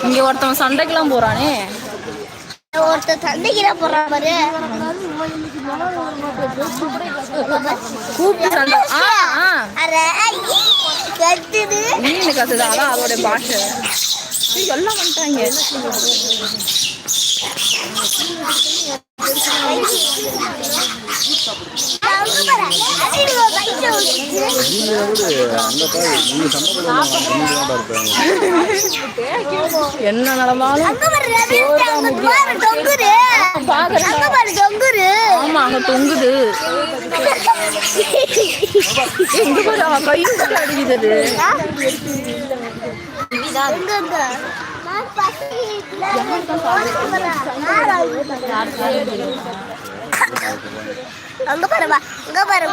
இங்க ஒருத்தவன் சண்டைக்கெல்லாம் போறானே. ஒருத்தர் சண்டைக்கு போறான் பாரு. கூப்பிட்டு சண்டை. கத்துது மீன் கத்துது. அதான் அதோட பாஷை. எல்லாம் வந்துட்டாங்க. என்ன நடந்தாலும் ஆமா அங்க தொங்குது. எங்க பாரு கையும் அடிக்குது. அங்க பாருமா, அங்க பாரு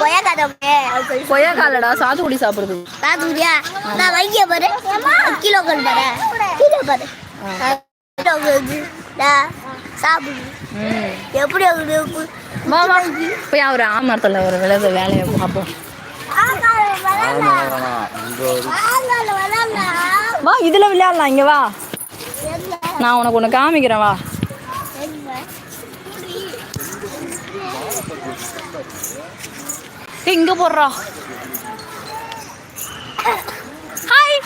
கொய்யாக்காலடா சாத்துக்குடி சாப்பிடுறது. சாத்துக்குடியா? நான் வைக்க பாரு கிலோ கண் பாரு, கிலோ பாரு சாப்பிடு எப்படி போய் அவர் ஆமரத்தில் ஒரு விளையாட வேலையை பார்ப்போம். வா இதுல விளையாடலாம். இங்க வா, நான் உனக்கு ஒன்று காமிக்கிறேன். வா இங்க போடுறா. Hi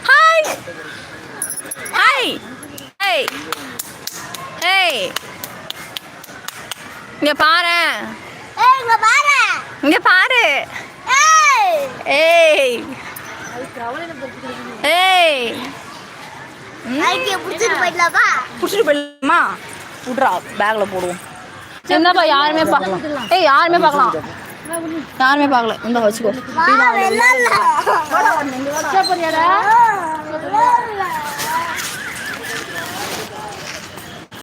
hi hi hi. ஏய் இங்க பாரு, இங்க பாரு. ஏய் ஏய் புடிச்சிட்டு போயிடலாமா? புடிச்சிட்டு போயிடலாமா? விட்றா, பேக்ல போடுவோம். என்னப்பா யாருமே பார்க்கலாம். ஏய் யாருமே பார்க்கலாம், யாருமே பார்க்கல. இந்த வச்சுக்கோ.